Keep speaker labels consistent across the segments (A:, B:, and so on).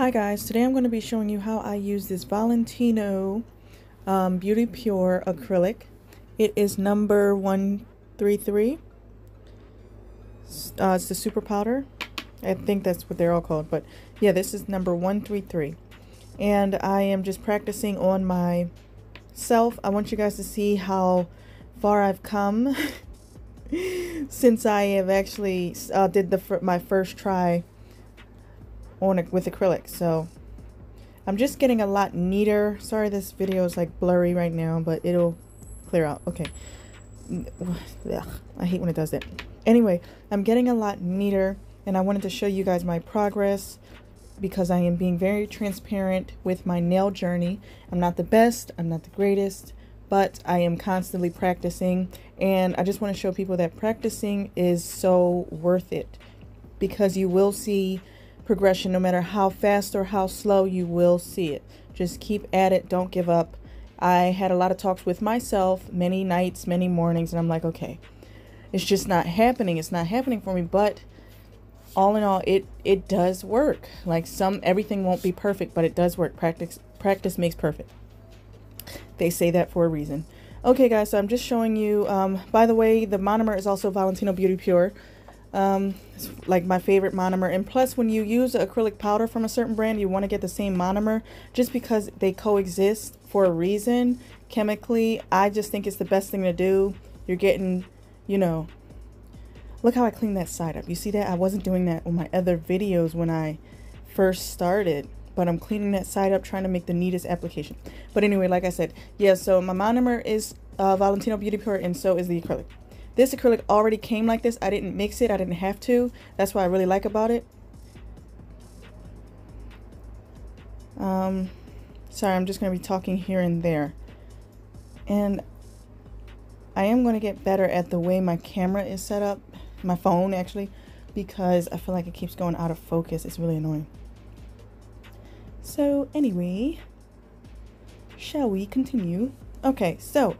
A: Hi guys, today I'm going to be showing you how I use this Valentino Beauty Pure acrylic. It is number 133. It's the super powder. I think that's what they're all called, but yeah, this is number 133. And I am just practicing on myself. I want you guys to see how far I've come since I have actually did my first try with acrylic. So I'm just getting a lot neater. Sorry this video is like blurry right now, but it'll clear out. Okay. Ugh, I hate when it does that. Anyway, I'm getting a lot neater and I wanted to show you guys my progress because I am being very transparent with my nail journey. I'm not the best, I'm not the greatest, but I am constantly practicing, and I just want to show people that practicing is so worth it because you will see progression. No matter how fast or how slow, you will see it. Just keep at it, don't give up. I had a lot of talks with myself, many nights, many mornings, and I'm like, okay, it's just not happening. It's not happening for me. But all in all, it does work. Like everything won't be perfect, but it does work. Practice makes perfect. They say that for a reason. Okay guys, so I'm just showing you, by the way, the monomer is also Valentino Beauty Pure. It's like my favorite monomer, and plus when you use acrylic powder from a certain brand, you want to get the same monomer just because they coexist for a reason chemically. I just think it's the best thing to do. You're getting, you know, look how I cleaned that side up. You see that? I wasn't doing that on my other videos when I first started, but I'm cleaning that side up, trying to make the neatest application. But anyway, like I said, yeah, so my monomer is Valentino Beauty Pure, and so is the acrylic. This acrylic already came like this. I didn't mix it. I didn't have to. That's what I really like about it. Sorry, I'm just going to be talking here and there. And I am going to get better at the way my camera is set up. My phone, actually. Because I feel like it keeps going out of focus. It's really annoying. So, anyway. Shall we continue? Okay, so.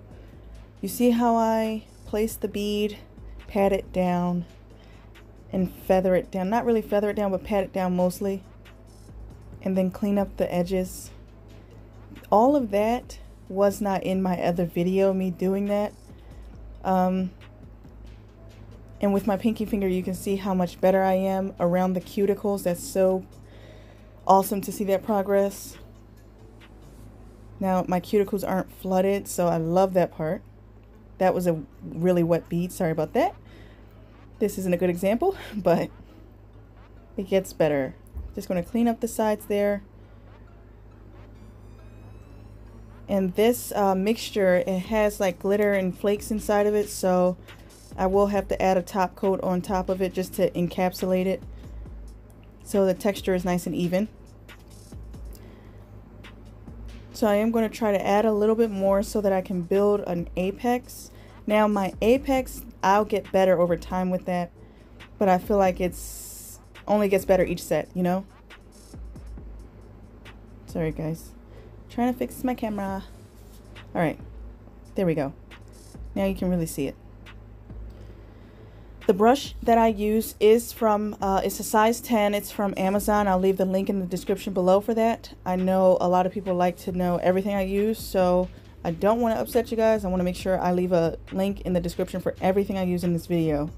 A: You see how I place the bead, pat it down, and feather it down. Not really feather it down, but pat it down mostly. And then clean up the edges. All of that was not in my other video, me doing that. And with my pinky finger, you can see how much better I am around the cuticles. That's so awesome to see that progress. Now, my cuticles aren't flooded, so I love that part. That was a really wet bead. Sorry about that. This isn't a good example, but it gets better. Just going to clean up the sides there. And this mixture, it has like glitter and flakes inside of it, so I will have to add a top coat on top of it just to encapsulate it so the texture is nice and even. So I am going to try to add a little bit more so that I can build an apex. Now my apex, I'll get better over time with that, but I feel like it's only gets better each set, you know? Sorry guys. Trying to fix my camera. Alright, there we go. Now you can really see it. The brush that I use is from, it's a size 10. It's from Amazon. I'll leave the link in the description below for that. I know a lot of people like to know everything I use, so I don't want to upset you guys. I want to make sure I leave a link in the description for everything I use in this video.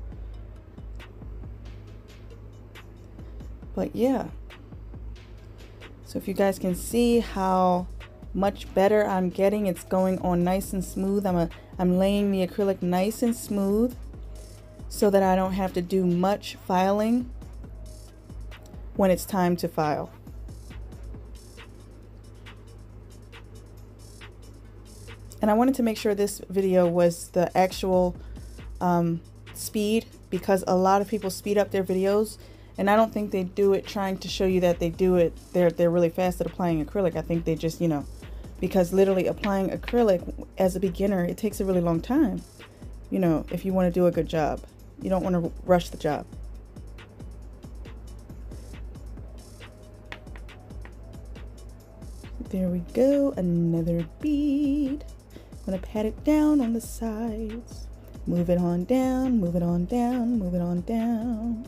A: But yeah. So if you guys can see how much better I'm getting, it's going on nice and smooth. I'm laying the acrylic nice and smooth, so that I don't have to do much filing when it's time to file. And I wanted to make sure this video was the actual speed, because a lot of people speed up their videos, and I don't think they do it trying to show you that they do it. They're really fast at applying acrylic. I think they just, you know, because literally applying acrylic as a beginner, it takes a really long time, you know, if you want to do a good job. You don't want to rush the job. There we go, another bead. I'm going to pat it down on the sides. Move it on down, move it on down, move it on down.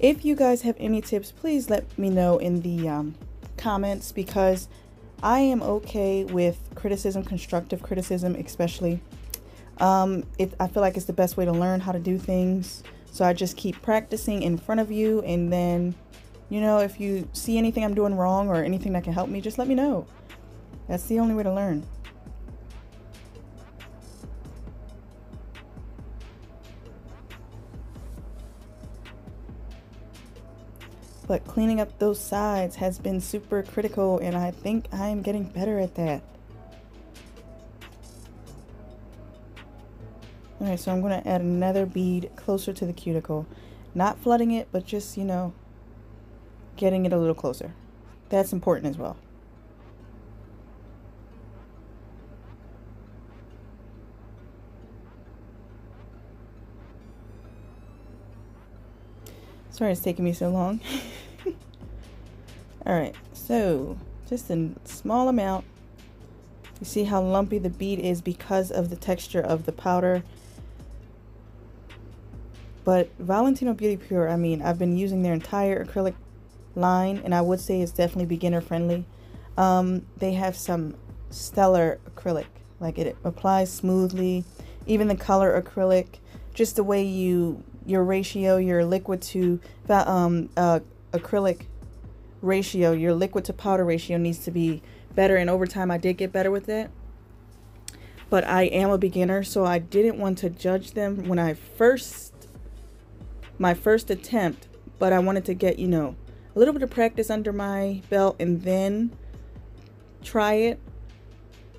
A: If you guys have any tips, please let me know in the comments, because I am okay with criticism, constructive criticism especially. I feel like it's the best way to learn how to do things. So I just keep practicing in front of you, and then, you know, if you see anything I'm doing wrong or anything that can help me, just let me know. That's the only way to learn. But cleaning up those sides has been super critical, and I think I'm getting better at that. Alright, so I'm going to add another bead closer to the cuticle. Not flooding it, but just, you know, getting it a little closer. That's important as well. Sorry it's taking me so long. Alright, so just a small amount. You see how lumpy the bead is because of the texture of the powder. But Valentino Beauty Pure, I mean, I've been using their entire acrylic line, and I would say it's definitely beginner friendly. They have some stellar acrylic. Like, it applies smoothly. Even the color acrylic, just the way your ratio, your liquid to acrylic ratio, your liquid to powder ratio needs to be better, and over time I did get better with it. But I am a beginner, so I didn't want to judge them when my first attempt, but I wanted to get, you know, a little bit of practice under my belt and then try it.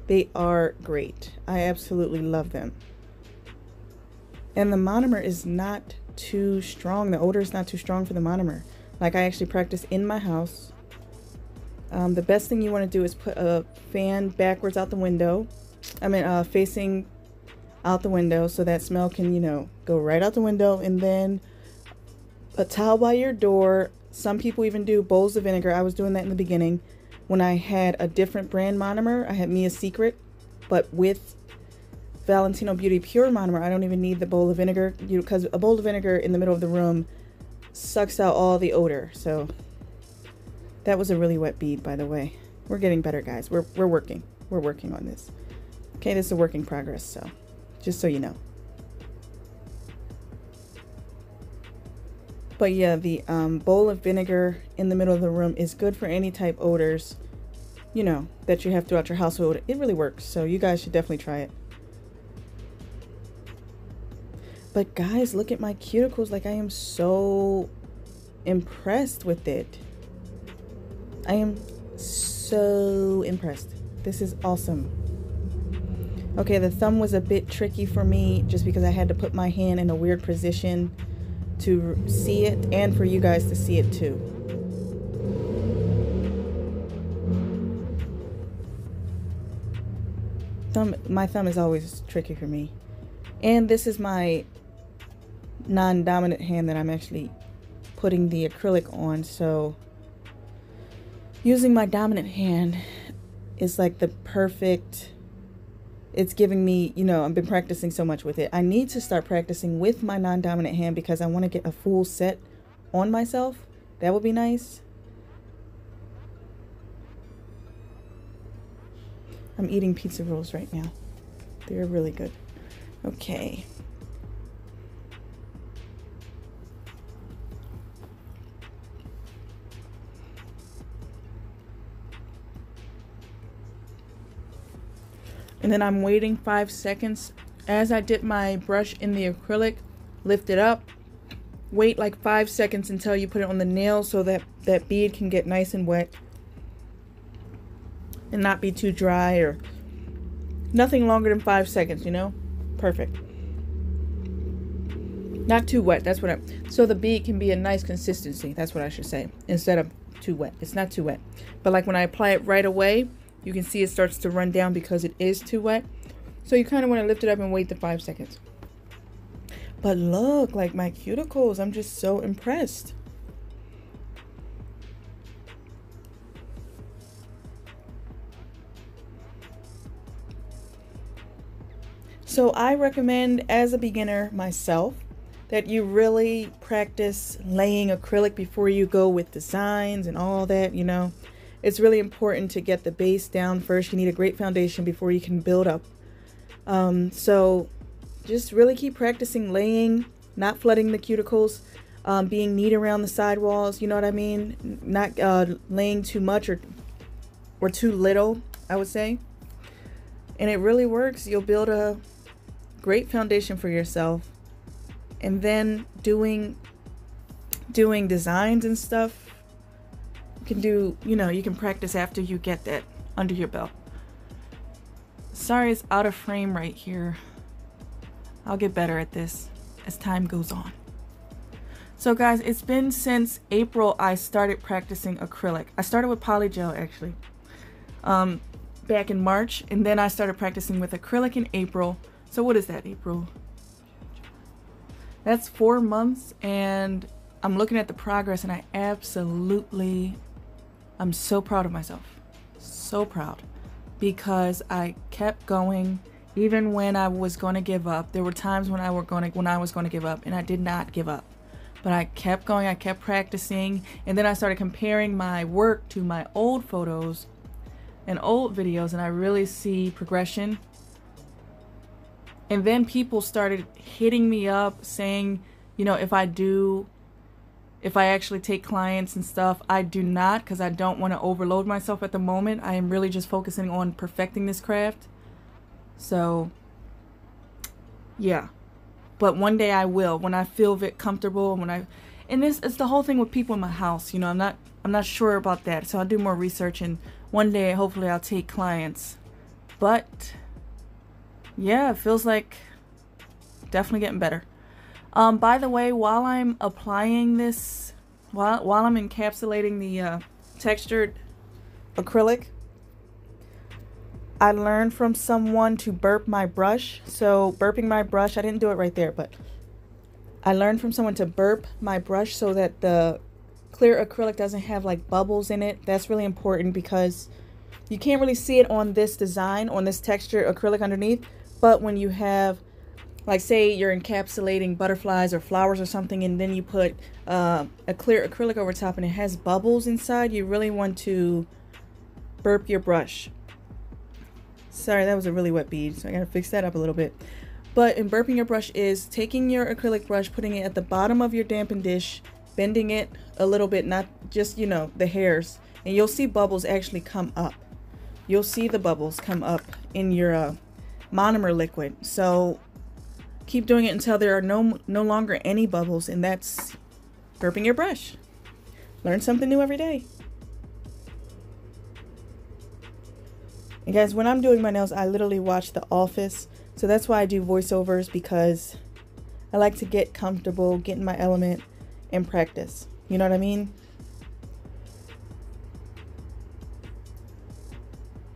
A: They are great. I absolutely love them. And the monomer is not too strong. The odor is not too strong for the monomer. Like, I actually practice in my house. The best thing you want to do is put a fan backwards out the window. I mean, facing out the window, so that smell can, you know, go right out the window. And then a towel by your door. Some people even do bowls of vinegar. I was doing that in the beginning when I had a different brand monomer. I had Mia's Secret, but with Valentino Beauty Pure monomer, I don't even need the bowl of vinegar, because a bowl of vinegar in the middle of the room sucks out all the odor. So that was a really wet bead, by the way. We're getting better, guys. We're working on this. Okay, this is a work in progress, so just so you know. But yeah, the bowl of vinegar in the middle of the room is good for any type odors, you know, that you have throughout your household. It really works, so you guys should definitely try it. But guys, look at my cuticles. Like, I am so impressed with it. I am so impressed. This is awesome. Okay, the thumb was a bit tricky for me just because I had to put my hand in a weird position to see it, and for you guys to see it too. My thumb is always tricky for me. And this is my non-dominant hand that I'm actually putting the acrylic on, so using my dominant hand is like the perfect, it's giving me, you know, I've been practicing so much with it. I need to start practicing with my non-dominant hand because I want to get a full set on myself. That would be nice. I'm eating pizza rolls right now. They're really good. Okay. And then I'm waiting 5 seconds. As I dip my brush in the acrylic, lift it up. Wait like 5 seconds until you put it on the nail so that that bead can get nice and wet and not be too dry, or nothing longer than 5 seconds, you know? Perfect. Not too wet, that's what so the bead can be a nice consistency, that's what I should say, instead of too wet. It's not too wet. But like when I apply it right away, you can see it starts to run down because it is too wet. So you kind of want to lift it up and wait the 5 seconds. But look, like my cuticles, I'm just so impressed. So I recommend, as a beginner myself, that you really practice laying acrylic before you go with designs and all that, you know. It's really important to get the base down first. You need a great foundation before you can build up. So just really keep practicing laying, not flooding the cuticles, being neat around the sidewalls, you know what I mean? Not laying too much or too little, I would say. And it really works. You'll build a great foundation for yourself. And then doing designs and stuff, you can do, you know, you can practice after you get that under your belt. Sorry, it's out of frame right here. I'll get better at this as time goes on. So guys, it's been since April I started practicing acrylic. I started with polygel actually, back in March, and then I started practicing with acrylic in April. So what is that, April? That's 4 months, and I'm looking at the progress, and I'm so proud of myself. So proud. Because I kept going even when I was going to give up. There were times when I was going to give up, and I did not give up. But I kept going, I kept practicing, and then I started comparing my work to my old photos and old videos, and I really see progression. And then people started hitting me up saying, you know, if I actually take clients and stuff. I do not, because I don't want to overload myself at the moment. I am really just focusing on perfecting this craft. So yeah, but one day I will, when I feel a bit comfortable, and this is the whole thing with people in my house, you know. I'm not sure about that, so I'll do more research, and one day hopefully I'll take clients. But yeah, it feels like definitely getting better. By the way, while I'm applying this, while I'm encapsulating the textured acrylic, I learned from someone to burp my brush. So burping my brush, I didn't do it right there, but I learned from someone to burp my brush so that the clear acrylic doesn't have like bubbles in it. That's really important because you can't really see it on this design, on this textured acrylic underneath. But when you have, like, say you're encapsulating butterflies or flowers or something, and then you put a clear acrylic over top and it has bubbles inside, you really want to burp your brush. Sorry, that was a really wet bead, so I gotta fix that up a little bit. But in burping your brush is taking your acrylic brush, putting it at the bottom of your dampened dish, bending it a little bit, not just, you know, the hairs, and you'll see bubbles actually come up. You'll see the bubbles come up in your monomer liquid. So keep doing it until there are no longer any bubbles, and that's burping your brush. Learn something new every day. And guys, when I'm doing my nails, I literally watch The Office. So that's why I do voiceovers, because I like to get comfortable, get in my element, and practice. You know what I mean?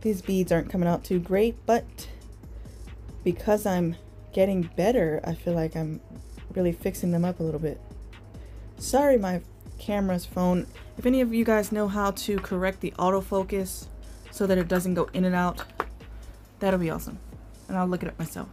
A: These beads aren't coming out too great, but because I'm getting better, I feel like I'm really fixing them up a little bit. Sorry, my camera's phone. If any of you guys know how to correct the autofocus so that it doesn't go in and out, that'll be awesome, and I'll look it up myself.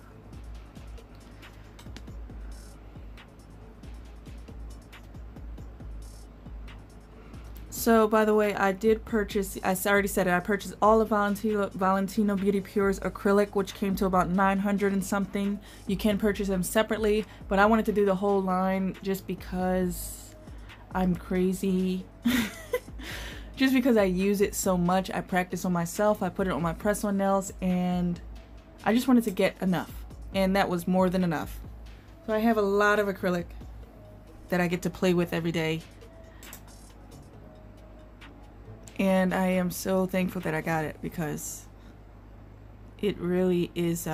A: So by the way, I did purchase, I already said it, I purchased all of Valentino Beauty Pure's acrylic, which came to about 900 and something. You can purchase them separately, but I wanted to do the whole line just because I'm crazy. Just because I use it so much. I practice on myself, I put it on my press-on nails, and I just wanted to get enough, and that was more than enough. So I have a lot of acrylic that I get to play with every day. And I am so thankful that I got it, because it really is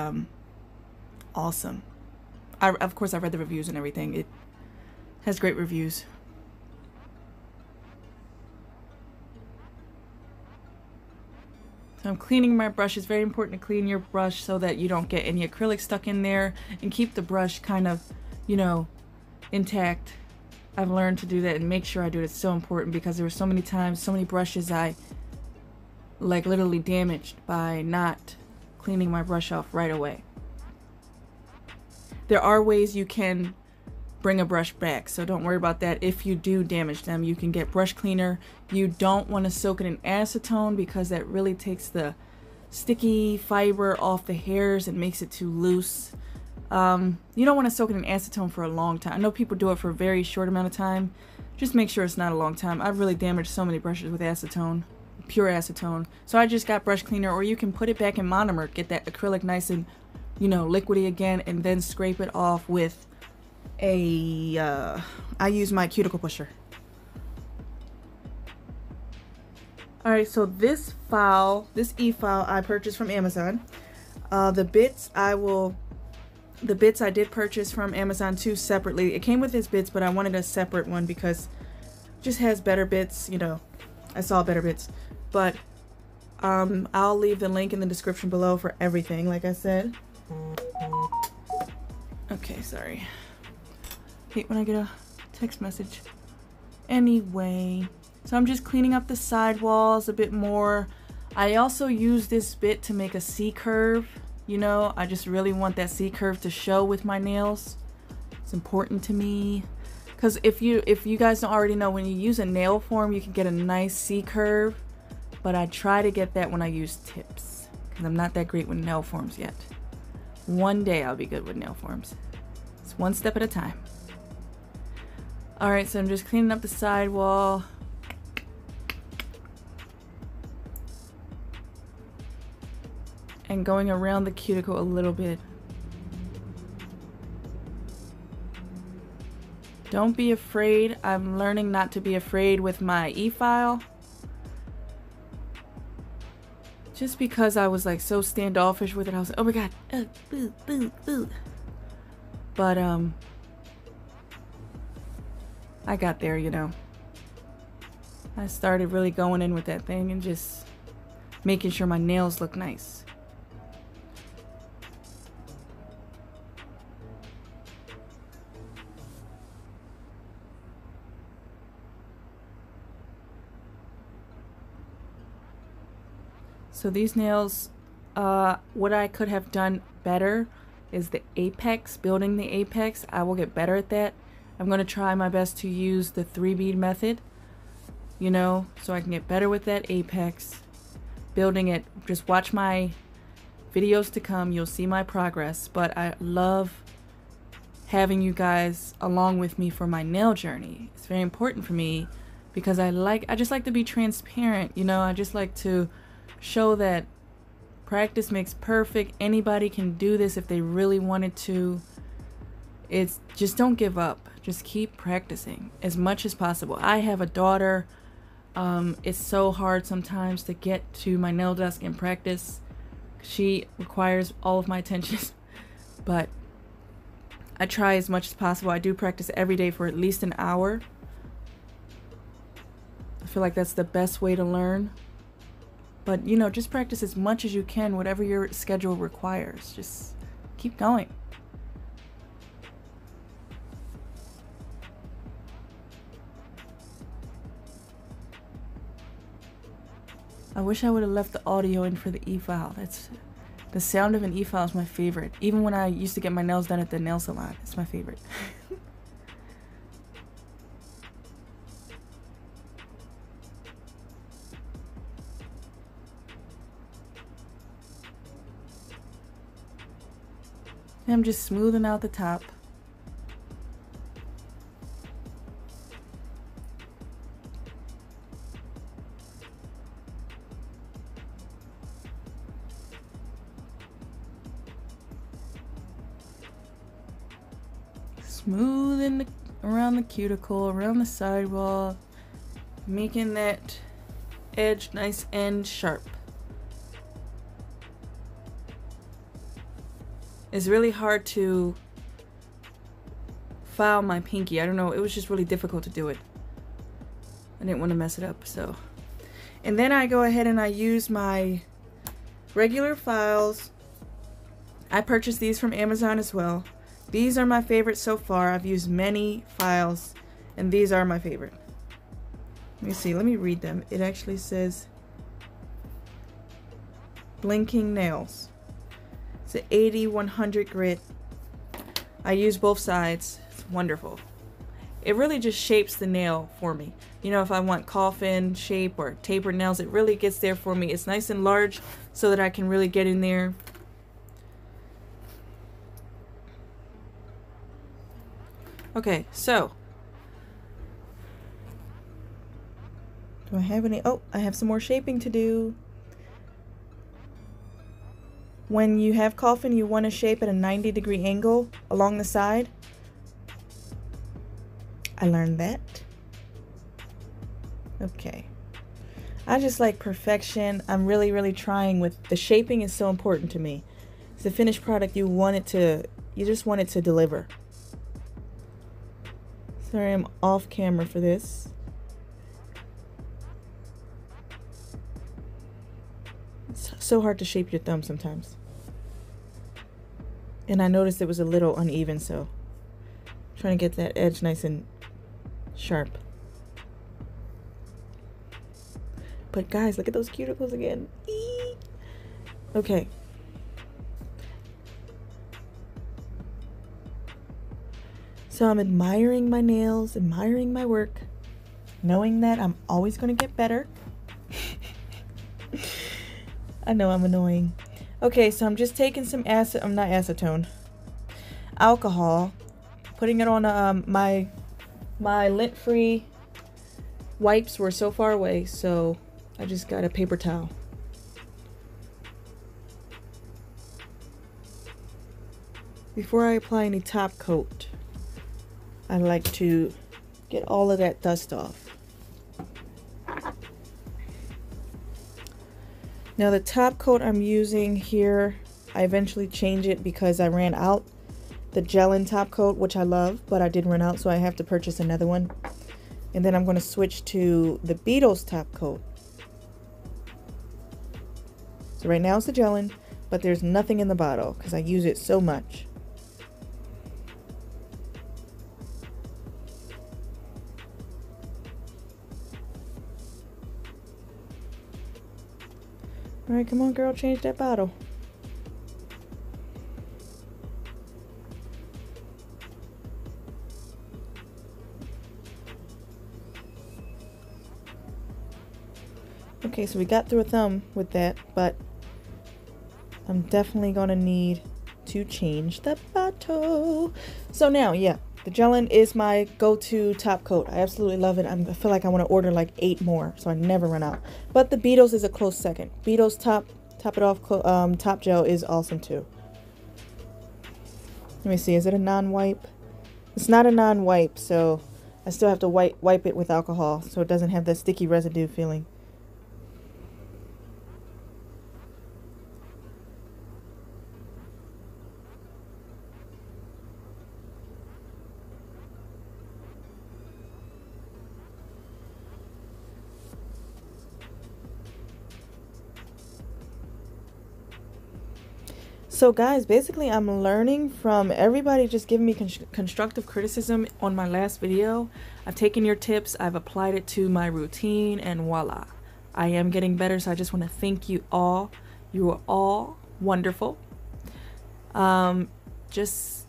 A: awesome. Of course, I read the reviews and everything. It has great reviews. So I'm cleaning my brush. It's very important to clean your brush so that you don't get any acrylic stuck in there, and keep the brush kind of, you know, intact. I've learned to do that and make sure I do it. It's so important, because there were so many times, so many brushes I like literally damaged by not cleaning my brush off right away. There are ways you can bring a brush back. So don't worry about that. If you do damage them, you can get brush cleaner. You don't want to soak it in acetone because that really takes the sticky fiber off the hairs and makes it too loose. You don't want to soak it in acetone for a long time. I know people do it for a very short amount of time. Just make sure it's not a long time. I've really damaged so many brushes with acetone, pure acetone. So I just got brush cleaner, or you can put it back in monomer, get that acrylic nice and, you know, liquidy again, and then scrape it off with a, I use my cuticle pusher. Alright, so this file, this e-file I purchased from Amazon. The bits I did purchase from Amazon too separately. It came with its bits, but I wanted a separate one because it just has better bits, you know. I saw better bits. But I'll leave the link in the description below for everything, like I said. Okay, sorry. Hate when I get a text message. Anyway, so I'm just cleaning up the side walls a bit more. I also use this bit to make a C curve. You know, I just really want that C curve to show with my nails. It's important to me. Because if you guys don't already know, when you use a nail form, you can get a nice C curve. But I try to get that when I use tips. Because I'm not that great with nail forms yet. One day I'll be good with nail forms. It's one step at a time. Alright, so I'm just cleaning up the sidewall. And going around the cuticle a little bit. Don't be afraid. I'm learning not to be afraid with my e-file. Just because I was like so standoffish with it, I was like, oh my god, boo, boo, boo. But I got there, you know. I started really going in with that thing and just making sure my nails look nice. So these nails, what I could have done better is the apex, building the apex. I will get better at that. I'm going to try my best to use the 3-bead method, you know, so I can get better with that apex. Building it, just watch my videos to come, you'll see my progress. But I love having you guys along with me for my nail journey. It's very important for me because I just like to be transparent, you know. I just like to show that practice makes perfect. Anybody can do this if they really wanted to. It's just don't give up. Just keep practicing as much as possible. I have a daughter. It's so hard sometimes to get to my nail desk and practice. She requires all of my attention. But I try as much as possible. I do practice every day for at least an hour. I feel like that's the best way to learn. But, you know, just practice as much as you can, whatever your schedule requires. Just keep going. I wish I would have left the audio in for the e-file. The sound of an e-file is my favorite. Even when I used to get my nails done at the nail salon, it's my favorite. I'm just smoothing out the top. Smoothing around the cuticle, around the sidewall, making that edge nice and sharp. It's really hard to file my pinky. I don't know, it was just really difficult to do it. I didn't want to mess it up, so. And then I go ahead and I use my regular files. I purchased these from Amazon as well. These are my favorite so far. I've used many files, and these are my favorite. Let me see, let me read them. It actually says Blinking Nails. It's an 80-100 grit. I use both sides. It's wonderful. It really just shapes the nail for me. You know, if I want coffin shape or tapered nails, it really gets there for me. It's nice and large so that I can really get in there. Okay, so. Do I have any? Oh, I have some more shaping to do. When you have coffin, you want to shape at a 90-degree angle along the side. I learned that. Okay. I just like perfection. I'm really trying with the shaping is so important to me. It's the finished product, you just want it to deliver. Sorry, I'm off camera for this. It's so hard to shape your thumb sometimes. And I noticed it was a little uneven, so I'm trying to get that edge nice and sharp. But guys, look at those cuticles again. Eee! Okay. So I'm admiring my nails, admiring my work, knowing that I'm always going to get better. I know I'm annoying. Okay, so I'm just taking some alcohol, putting it on my lint-free wipes were so far away, so I just got a paper towel. Before I apply any top coat, I like to get all of that dust off. Now the top coat I'm using here, I eventually changed it because I ran out. The gel top coat, which I love, but I did run out, so I have to purchase another one. And then I'm going to switch to the Beetles top coat. So right now it's the gel, but there's nothing in the bottle because I use it so much. All right, come on, girl, change that bottle. Okay, so we got through a thumb with that, but I'm definitely gonna need to change the bottle. So now, yeah, the Gel-In is my go-to top coat. I absolutely love it. I feel like I want to order like 8 more, so I never run out. But the Beetles is a close second. Beetles top it off top gel is awesome too. Let me see, is it a non-wipe? It's not a non-wipe, so I still have to wipe it with alcohol so it doesn't have that sticky residue feeling. So guys, basically I'm learning from everybody just giving me constructive criticism on my last video. I've taken your tips, I've applied it to my routine, and voila. I am getting better, so I just want to thank you all. You are all wonderful. Just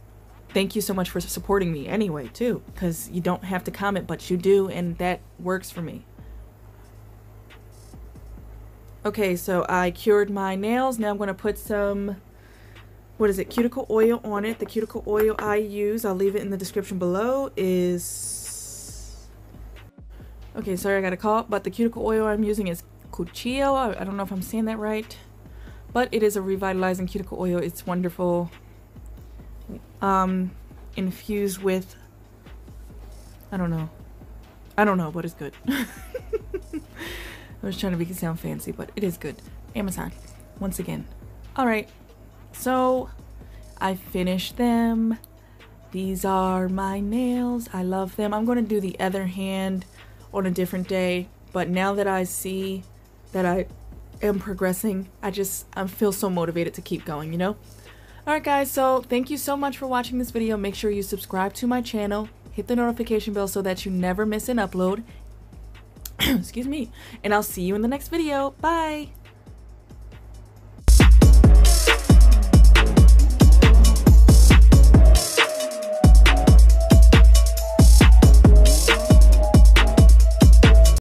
A: thank you so much for supporting me anyway too, because you don't have to comment, but you do, and that works for me. Okay, so I cured my nails. Now I'm going to put some, what is it, cuticle oil on it. The cuticle oil I use, I'll leave it in the description below, is, okay, sorry, I got a call, but the cuticle oil I'm using is cuticle. I don't know if I'm saying that right, but it is a revitalizing cuticle oil. It's wonderful. Infused with, I don't know, but it's good. I was trying to make it sound fancy, but it is good. Amazon, once again. Alright, so I finished them. These are my nails. I love them. I'm going to do the other hand on a different day, but now that I see that I am progressing, I feel so motivated to keep going, you know? Alright guys, so thank you so much for watching this video. Make sure you subscribe to my channel, hit the notification bell so that you never miss an upload. Excuse me. And I'll see you in the next video. Bye!